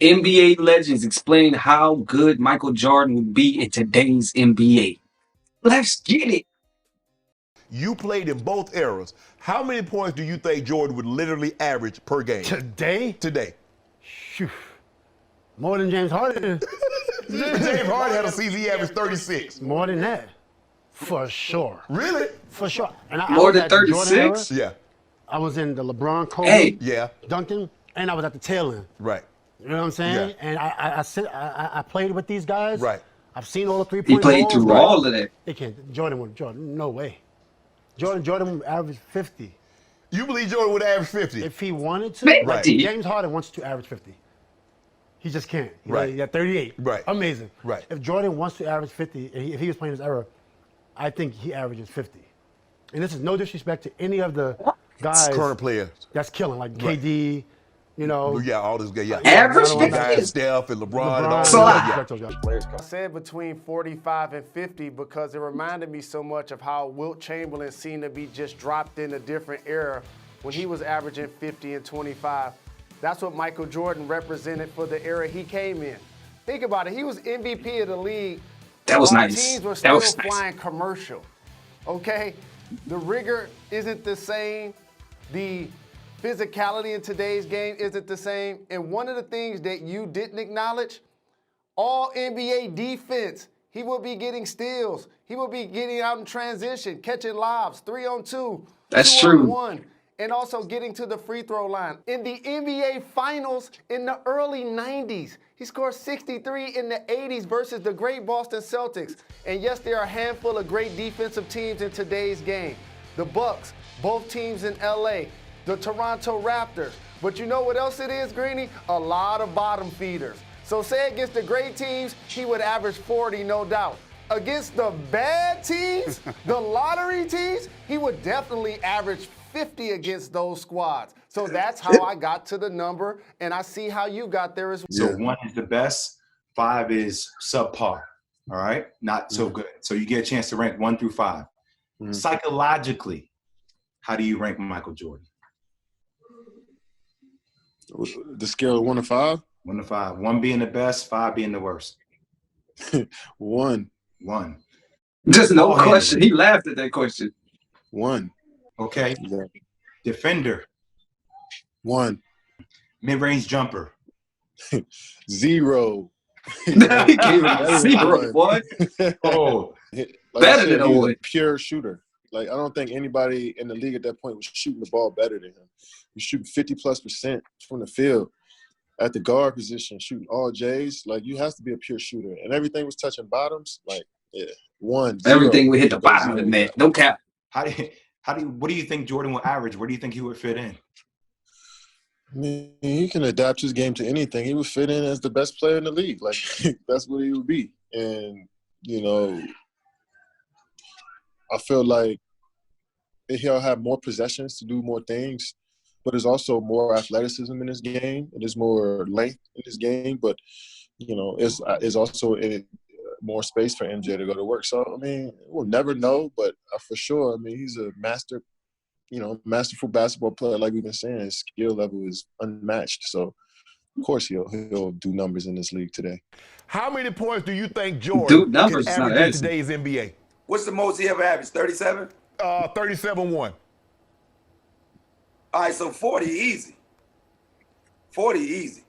NBA legends explain how good Michael Jordan would be in today's NBA. Let's get it. You played in both eras. How many points do you think Jordan would literally average per game? Today? Today. More than James Harden. James Harden had a season he averaged 36. More than that. For sure. Really? For sure. And More was than at the Jordan 36? era. Yeah. I was in the LeBron, Kobe, Hey. Yeah. Duncan, and I was at the tail end. Right. You know what I'm saying? Yeah. And I played with these guys. Right. I've seen all the He three-point played balls. through all of that. They can't. Jordan, no way. Jordan would average 50 You believe Jordan would average 50? if he wanted to. Man, Like, right. James Harden wants to average 50. He just can't. Right. He got 38. Right. Amazing. Right. If Jordan wants to average 50, and if he was playing his era, I think he averages 50. And this is no disrespect to any of the guys Current player. that's killing, like Right. KD, you know. Yeah, all those guys. Yeah. Average I don't want 50? that. Steph and LeBron, and all LeBron, those So guys. I- Yeah. respect those guys. I said between 45 and 50 because it reminded me so much of how Wilt Chamberlain seemed to be just dropped in a different era when he was averaging 50 and 25. That's what Michael Jordan represented for the era he came in. Think about it. He was MVP of the league. That was while nice. Teams were That still was nice. flying commercial. Okay? The rigor isn't the same. The physicality in today's game isn't the same. And one of the things that you didn't acknowledge, all NBA defense. He will be getting steals. He will be getting out in transition, catching lobs, 3-on-2, That's 2-on-1, and also getting to the free throw line. In the NBA Finals in the early 90s, he scored 63 in the 80s versus the great Boston Celtics. And yes, there are a handful of great defensive teams in today's game. The Bucks, both teams in LA, the Toronto Raptors. But you know what else it is, Greeny? A lot of bottom feeders. So say against the great teams, he would average 40, no doubt. Against the bad teams, the lottery teams, he would definitely average 50 against those squads. So that's how I got to the number, and I see how you got there as well. So 1 is the best, 5 is subpar. All right, not so good. So you get a chance to rank 1 through 5. Psychologically, how do you rank Michael Jordan? The scale of 1 to 5? 1 to 5. 1 being the best, 5 being the worst. 1. 1. Just no Ball question. handler. He laughed at that question. 1. Okay. Yeah. Defender. 1. Mid-range jumper. 0. He gave it a 0, boy. Oh, Like Better I said, than a he was one. a pure shooter. Like, I don't think anybody in the league at that point was shooting the ball better than him. He shooting 50+% from the field at the guard position, shooting all J's. Like, you have to be a pure shooter. And everything was touching bottoms. Like, yeah, 1. 0. Everything we hit the bottom of the net. No cap. what do you think Jordan will average? Where do you think he would fit in? I mean, he can adapt his game to anything. He would fit in as the best player in the league. Like, that's what he would be. And, you know, I feel like he'll have more possessions to do more things, but there's also more athleticism in his game. There's more length in his game, but, you know, it's also more space for MJ to go to work. So, I mean, we'll never know, but for sure, I mean, he's a masterful basketball player. Like we've been saying, his skill level is unmatched. So, of course, he'll do numbers in this league today. How many points do you think Jordan Dude, numbers can is not average in asking. today's NBA? What's the most he ever averaged? 37? 37-1. All right, so 40 easy. 40 easy.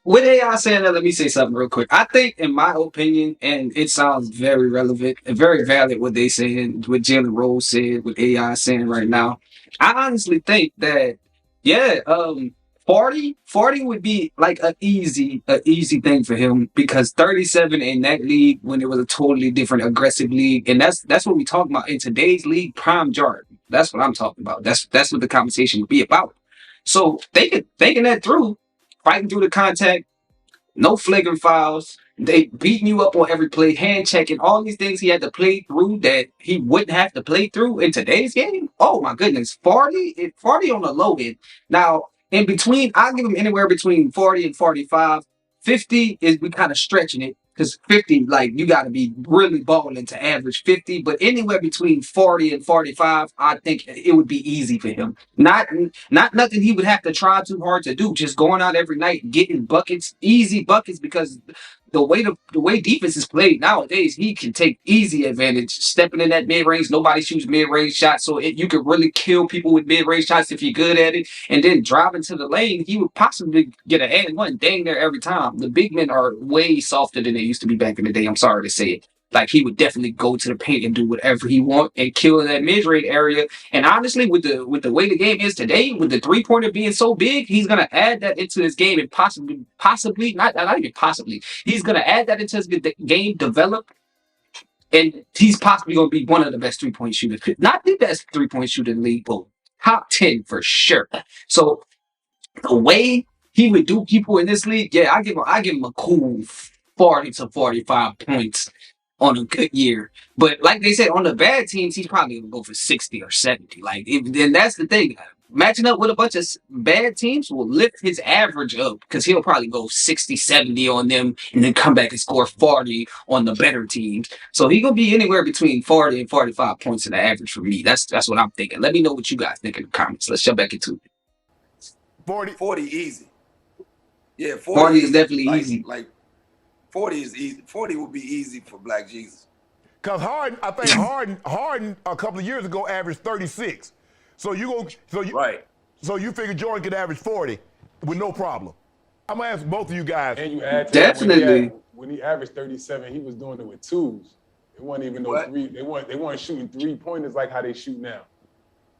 With AI saying that, let me say something real quick. I think, in my opinion, and it sounds very relevant and very valid what they saying, what Jalen Rose said, what AI saying right now. I honestly think that, 40 would be like a easy thing for him, because 37 in that league, when it was a totally different aggressive league, and that's what we talking about in today's league, prime Jordan. That's what I'm talking about. That's what the conversation would be about. So thinking that through, fighting through the contact, no flagrant fouls, they beating you up on every play, hand checking, all these things he had to play through that he wouldn't have to play through in today's game. Oh my goodness, 40 on the low end. Now, in between, I'll give him anywhere between 40 and 45. 50 is we kind of stretching it. Because 50, like, you got to be really balling to average 50, but anywhere between 40 and 45, I think it would be easy for him. Not nothing he would have to try too hard to do. Just going out every night, getting buckets, easy buckets, because the way defense is played nowadays, he can take easy advantage. Stepping in that mid range, nobody shoots mid range shots, so you can really kill people with mid range shots if you're good at it. And then driving to the lane, he would possibly get an and one dang there every time. The big men are way softer than they used to be back in the day. I'm sorry to say it. Like, he would definitely go to the paint and do whatever he want and kill in that mid range area. And honestly, with the way the game is today, with the 3-pointer being so big, he's gonna add that into his game and possibly not even possibly. He's gonna add that into his game, develop, and he's possibly gonna be one of the best 3-point shooters. Not the best 3-point shooter in the league, but top 10 for sure. So the way he would do people in this league, yeah, I give him a cool 40 to 45 points on a good year. But like they said, on the bad teams, he's probably gonna go for 60 or 70. Like, then that's the thing. Matching up with a bunch of bad teams will lift his average up, because he'll probably go 60, 70 on them and then come back and score 40 on the better teams. So he's gonna be anywhere between 40 and 45 points in the average for me. That's what I'm thinking. Let me know what you guys think in the comments. Let's jump back into it. 40 easy. Yeah, 40 is definitely like, easy. Like 40 is easy. 40 would be easy for Black Jesus. Because Harden, I think Harden a couple of years ago averaged 36. So you figure Jordan could average 40 with no problem. I'm gonna ask both of you guys. And you add to Definitely. when he averaged 37, he was doing it with twos. It wasn't even no three. They weren't shooting 3-pointers like how they shoot now.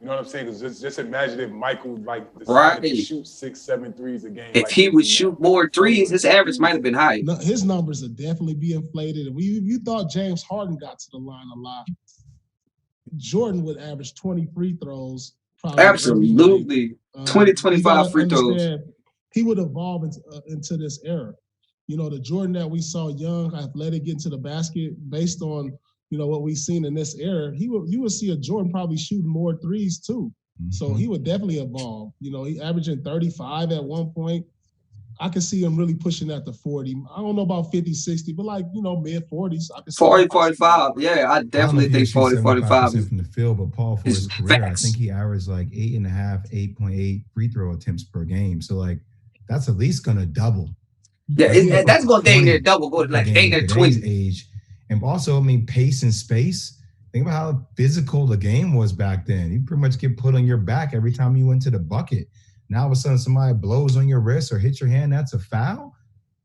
You know what I'm saying? Because just imagine if Michael decided to shoot 6, 7 threes a game. If he would shoot more threes, his average might have been higher. No, his numbers would definitely be inflated. If you thought James Harden got to the line a lot, Jordan would average 20 free throws. Absolutely. 25 free throws. He would evolve into this era. You know, the Jordan that we saw young, athletic, get to the basket based on, you know, what we've seen in this era, you would see a Jordan probably shooting more threes too. Mm-hmm. So he would definitely evolve. You know, he averaging 35 at one point. I could see him really pushing that to 40. I don't know about 50, 60, but like, you know, mid 40s. 40, 45. Yeah, I definitely think 40, 45 from the field, but Paul, for his career, facts. I think he averaged like 8.5, 8.8 free throw attempts per game. So like, that's at least gonna double. Yeah, that's gonna dang near double, go like dang near 20 age. And also, I mean, pace and space. Think about how physical the game was back then. You pretty much get put on your back every time you went to the bucket. Now all of a sudden somebody blows on your wrist or hits your hand, that's a foul.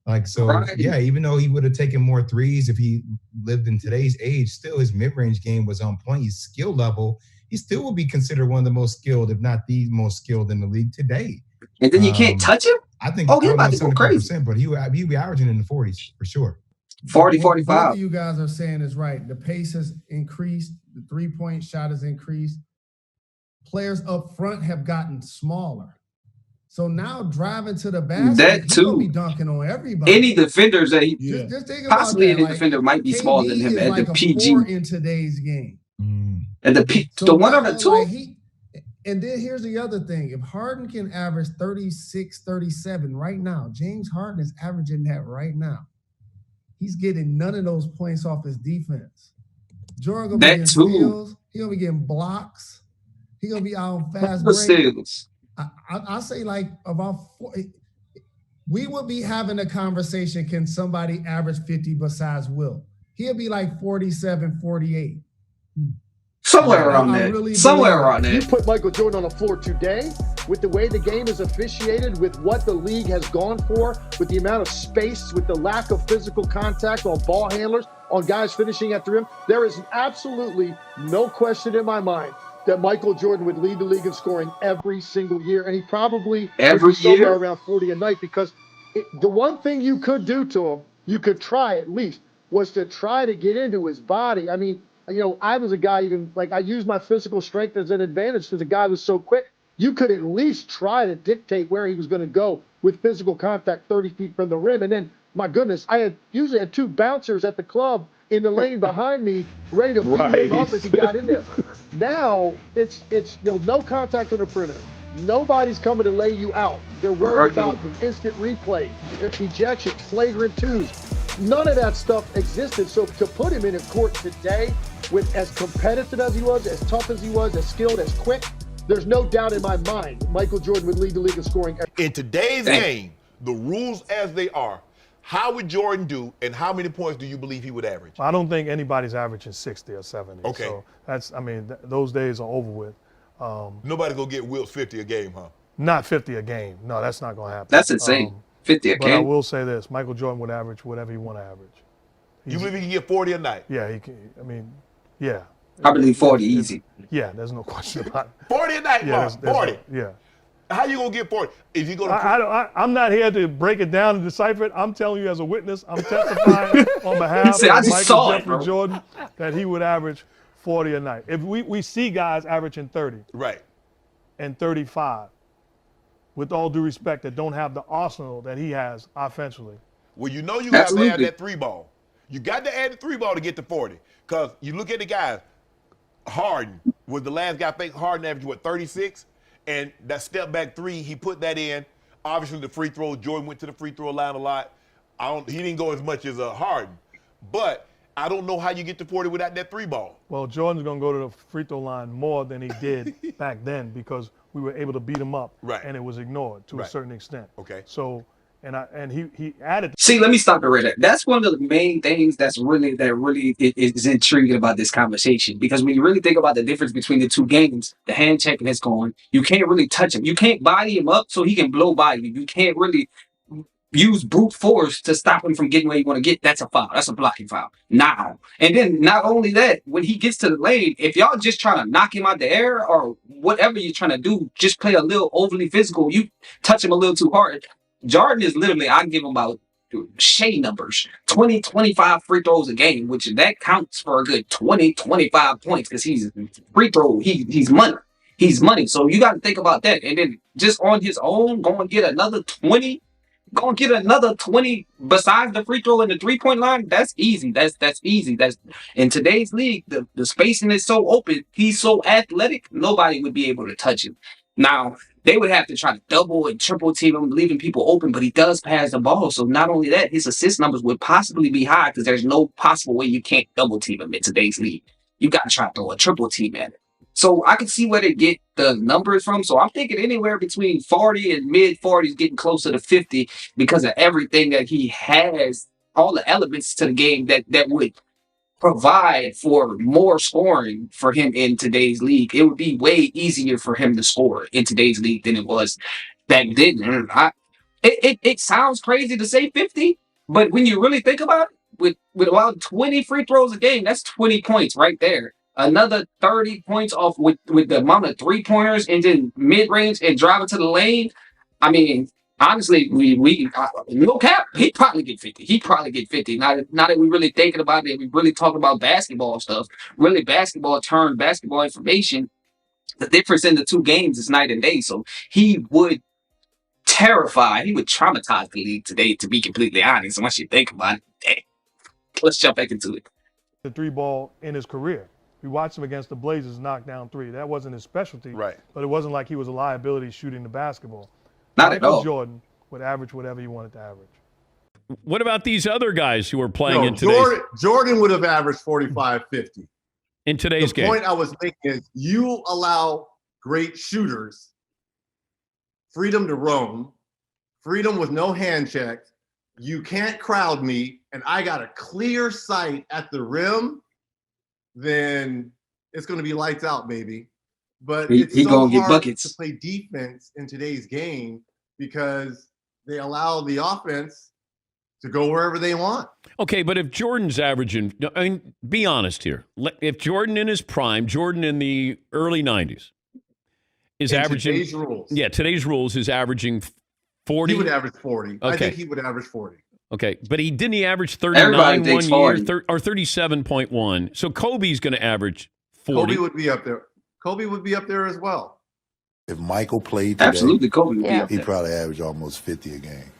Like, so right. Yeah, even though he would have taken more threes if he lived in today's age, still his mid-range game was on point. His skill level, he still will be considered one of the most skilled, if not the most skilled in the league today. And then you can't touch him? I think he's about to go crazy. But he'd be averaging in the 40s for sure. 40, 45. What you guys are saying is right. The pace has increased. The three-point shot has increased. Players up front have gotten smaller. So now driving to the basket, that too. He'll be dunking on everybody. Any defenders that just think about possibly that. any defender might be smaller than him at like the PG. In today's game. And the one on the two. And then here's the other thing. If Harden can average 36, 37 right now, James Harden is averaging that right now. He's getting none of those points off his defense. Jordan gonna be getting steals. He's gonna be getting blocks. He's gonna be out on fast break. I say like about 40, we would be having a conversation. Can somebody average 50 besides Will? He'll be like 47, 48. Somewhere around there. Somewhere around there. You put Michael Jordan on the floor today with the way the game is officiated, with what the league has gone for, with the amount of space, with the lack of physical contact on ball handlers, on guys finishing at the rim. There is absolutely no question in my mind that Michael Jordan would lead the league in scoring every single year. And he probably every year somewhere around 40 a night, because the one thing you could do to him, you could try at least, was to try to get into his body. I mean, you know, I was a guy, even like I used my physical strength as an advantage because the guy was so quick. You could at least try to dictate where he was going to go with physical contact 30 feet from the rim. And then, my goodness, I usually had two bouncers at the club in the lane behind me ready to beat him up as he got in there. Now, it's no contact on the perimeter. Nobody's coming to lay you out. They're worried about instant replay, ejections, flagrant twos. None of that stuff existed. So to put him in a court today with as competitive as he was, as tough as he was, as skilled, as quick, there's no doubt in my mind Michael Jordan would lead the league in scoring. In today's game, the rules as they are, how would Jordan do, and how many points do you believe he would average? I don't think anybody's averaging 60 or 70. Okay. So that's, I mean, those days are over with. Nobody's going to get Wilt 50 a game, huh? Not 50 a game. No, that's not going to happen. That's insane. 50 a but I game. will say this: Michael Jordan would average whatever he want to average. You believe he can get 40 a night? Yeah, he can. I mean, yeah. I believe 40 easy. Yeah, there's no question about it. 40 a night, Yeah, Mark. 40. Yeah. How you going to get 40? If you go to I'm not here to break it down and decipher it. I'm telling you as a witness, I'm testifying on behalf said, "I of just Michael saw it, Jeffrey bro." Jordan that he would average 40 a night. If we see guys averaging 30 right and 35, with all due respect, that don't have the arsenal that he has offensively. Well, you know you have to Absolutely. have that three ball. You got to add the three ball to get to 40. Because you look at the guys, Harden was the last guy. I think Harden averaged, 36? And that step back three, he put that in. Obviously, the free throw, Jordan went to the free throw line a lot. He didn't go as much as Harden. But I don't know how you get to 40 without that three ball. Well, Jordan's going to go to the free throw line more than he did back then because we were able to beat him up. Right. And it was ignored to a Right. certain extent. Okay. So, and he added. See, let me stop it right there. That's one of the main things that really is intriguing about this conversation. Because when you really think about the difference between the two games, the hand checking is going. You can't really touch him. You can't body him up so he can blow by you. You can't really use brute force to stop him from getting where you want to get. That's a foul. That's a blocking foul. Now. And then not only that, when he gets to the lane, if y'all just trying to knock him out the air or whatever you're trying to do, just play a little overly physical. You touch him a little too hard. Jordan is literally, I give him about Shea numbers, 20, 25 free throws a game, which that counts for a good 20, 25 points because he's free throw. He's money. He's money. So you got to think about that. And then just on his own, go and get another 20. Go and get another 20 besides the free throw and the 3-point line. That's easy. That's easy. That's in today's league, the spacing is so open. He's so athletic, nobody would be able to touch him. Now, they would have to try to double and triple team him, leaving people open, but he does pass the ball. So not only that, his assist numbers would possibly be high because there's no possible way you can't double team him in today's league. You got to try to throw a triple team at it. So I can see where they get the numbers from. So I'm thinking anywhere between 40 and mid 40s, getting closer to 50 because of everything that he has, all the elements to the game that would provide for more scoring for him in today's league. It would be way easier for him to score in today's league than it was back then. It sounds crazy to say 50, but when you really think about it, with about 20 free throws a game, that's 20 points right there. Another 30 points off with the amount of 3-pointers and then mid-range and driving to the lane. I mean, honestly, we no cap, he'd probably get 50. He'd probably get 50. Now that we're really thinking about it, we really talk about basketball stuff. Really, basketball turned basketball information. The difference in the two games is night and day. So he would traumatize the league today, to be completely honest. Once you think about it, dang. Let's jump back into it. The three ball in his career. We watched him against the Blazers knock down three. That wasn't his specialty. Right. But it wasn't like he was a liability shooting the basketball. Not at all. Jordan would average whatever he wanted to average. What about these other guys who are playing in today's Jordan would have averaged 45, 50. in today's game? The point I was making is you allow great shooters freedom to roam, freedom with no hand check. You can't crowd me, and I got a clear sight at the rim, then it's going to be lights out, baby. But it's he so gonna get hard buckets. to play defense in today's game because they allow the offense to go wherever they want. Okay, but if Jordan's averaging, I mean, be honest here. If Jordan in his prime, Jordan in the early 90s is In averaging today's rules. Yeah, today's rules is averaging 40. He would average 40. Okay. I think he would average 40. Okay, but he average Everybody 39 thinks one year 40. or 37.1. So Kobe's going to average 40. Kobe would be up there. Kobe would be up there as well. If Michael played today, Absolutely, Kobe would be up he'd there. probably average almost 50 a game.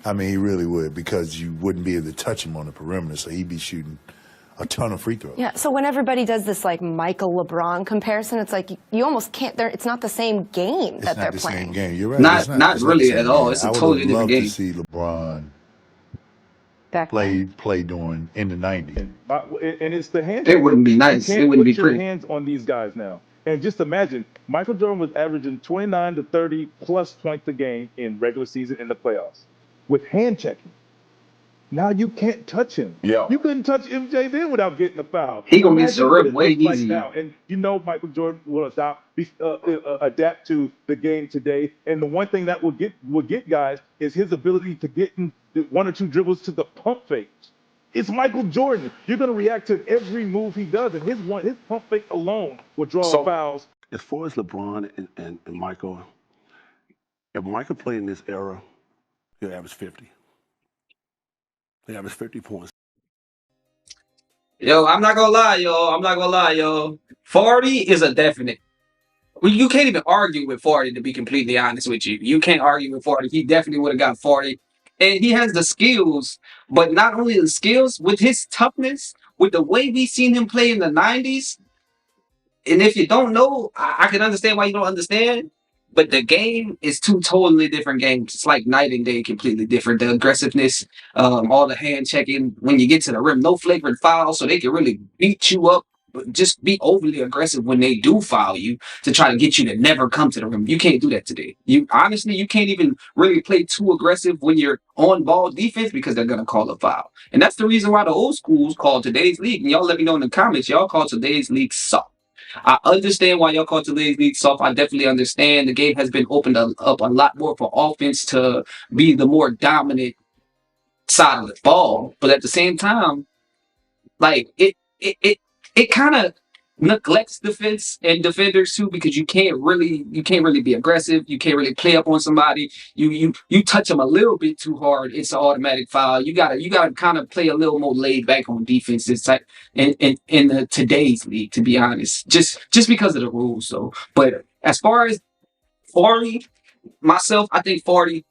I mean, he really would because you wouldn't be able to touch him on the perimeter, so he'd be shooting a ton of free throws. Yeah, so when everybody does this like Michael LeBron comparison, it's like you almost can't. It's not the same game that they're It's not the playing. same game. You're right. Not It's not really the same at all. game. It's a I would totally have different loved game. to see LeBron play during in the 90s. And it's the hand. It wouldn't be nice. You It can't wouldn't put be your pretty. hands on these guys now. And just imagine, Michael Jordan was averaging 29 to 30 plus points a game in regular season in the playoffs with hand checking. Now you can't touch him. Yeah. You couldn't touch MJ then without getting a foul. He gonna miss the Imagine what rim it way looks like easier. now. And you know Michael Jordan will adapt to the game today. And the one thing that will get guys is his ability to get in one or two dribbles to the pump fakes. It's Michael Jordan. You're gonna react to every move he does, and his pump fake alone will draw fouls. As far as LeBron and Michael, if Michael played in this era, he'll average 50. He averaged 50 points. Yo, I'm not gonna lie, yo. 40 is a definite. Well, you can't even argue with 40, to be completely honest with you. You can't argue with 40. He definitely would have got 40. And he has the skills, but not only the skills, with his toughness, with the way we seen him play in the 90s. And if you don't know, I can understand why you don't understand. But the game is two totally different games. It's like night and day, completely different. The aggressiveness, all the hand checking when you get to the rim, no flagrant foul, so they can really beat you up. But just be overly aggressive when they do foul you to try to get you to never come to the rim. You can't do that today. You can't even really play too aggressive when you're on ball defense because they're gonna call a foul. And that's the reason why the old schools call today's league. And y'all let me know in the comments, y'all call today's league soft. I understand why y'all call today's league soft. I definitely understand the game has been opened up a lot more for offense to be the more dominant side of the ball. But at the same time, like it kind of neglects defense and defenders too, because you can't really be aggressive. You can't really play up on somebody. You touch them a little bit too hard, it's an automatic foul. You gotta kind of play a little more laid back on defense. It's like in the today's league, to be honest, just because of the rules. So, but as far as 40, myself, I think 40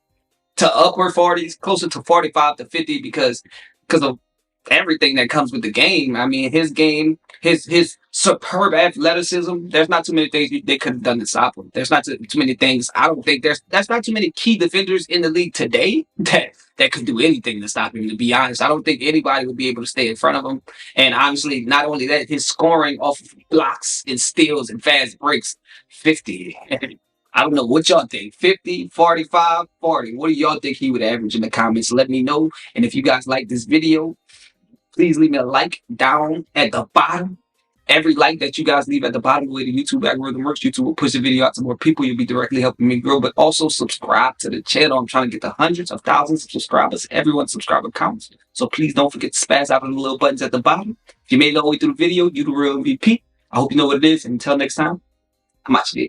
to upward 40s, closer to 45 to 50, because of everything that comes with the game. I mean, his game, his superb athleticism. There's not too many things they could have done to stop him. There's not too many things. I don't think that's not too many key defenders in the league today that could do anything to stop him. To be honest, I don't think anybody would be able to stay in front of him. And honestly, not only that, his scoring off of blocks and steals and fast breaks, 50. I don't know what y'all think. 50, 45, 40. What do y'all think he would average in the comments? Let me know. And if you guys like this video, please leave me a like down at the bottom. Every like that you guys leave at the bottom, the way the YouTube algorithm works, YouTube will push the video out to more people. You'll be directly helping me grow. But also subscribe to the channel. I'm trying to get to hundreds of thousands of subscribers. Everyone's subscriber counts. So please don't forget to spaz out on the little buttons at the bottom. If you made it all the way through the video, you the real MVP. I hope you know what it is. And until next time, I'm out your